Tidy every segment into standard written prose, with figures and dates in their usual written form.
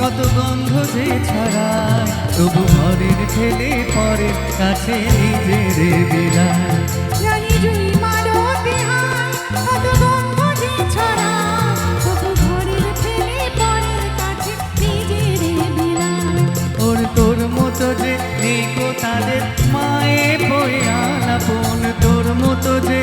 কত গন্ধ যে ছড়ায়, তবু ঘরের ঠেলে পরে কাছে নিজের বিলায়। জানি জুই মালতে হায়, কত গন্ধ যে ছড়ায়, তবু ঘরের ঠেলে পরে কাছে নিজের বিলায়। ওর তোর মতো যে নেই গো তাদের মায়ে বয়ে আলাপন, তোর মতো যে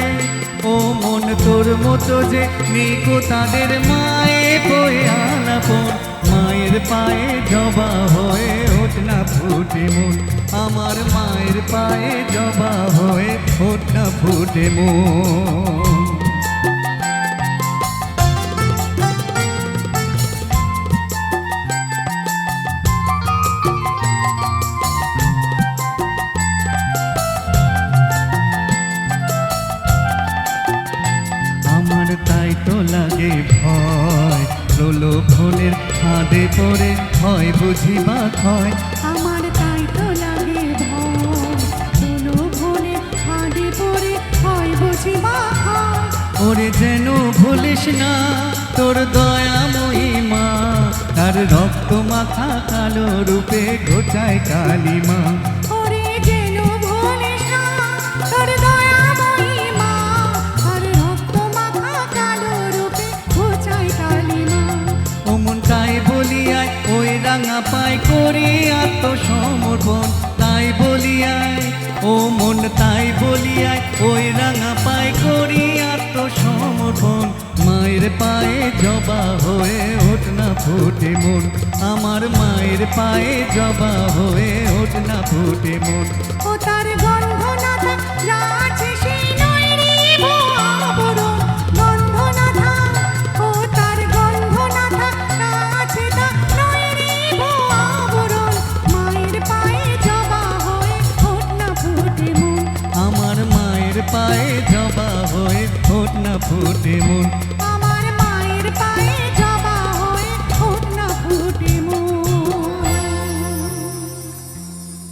ও মন তোর মতো যে নেই গো তাদের মায়ে বয়ে আলাপন। মায়ের পায়ে জবা হয়ে ওঠ না ফুটে মন, আমার মায়ের পায়ে জবা হয়ে ওঠ না ফুটে মন। আমার তাই তো লাগে ভয়, প্রলোভনের ফাঁদে পড়ে হয় বুঝি বা ক্ষয়। আমার তাই তো লাগে ভয়, প্রলোভনের ফাঁদে পড়ে হয় বুঝি বা হয়। ওরে যেন ভুলিস না তোর দয়াময়ী মা, তার রক্ত মাখা কালো রূপে ঘোচায় কালিমা। ওরে যেন ভুলিস না তোর দয়াময়ী মা, আর রক্ত মাখা কালো রূপে ঘোচায় কালিমা। ও মন তাই বলিয়ায় ওই রাঙা পায় করি আত্মসমর্পণ, তাই বলিয়ায় ও মন তাই বলিয়ায় ওই রাঙা পায় করি আত্মসমর্পণ। মায়ের পায়ে জবা হয়ে ওঠ না ফুটে মন, আমার মায়ের পায়ে জবা হয়ে ওঠ না ফুটে মন। ও তার গন্ধ না থাক যা আছে সেই নয় রে আবরণ, গন্ধ না থাক, ও তার গন্ধ না থাক যা আছে তা নয় রে আবরণ। মায়ের পায়ে জবা হয়ে ওঠ না ফুটে মন, আমার মায়ের পায়ে জবা হয়ে ওঠ না ফুটে মন।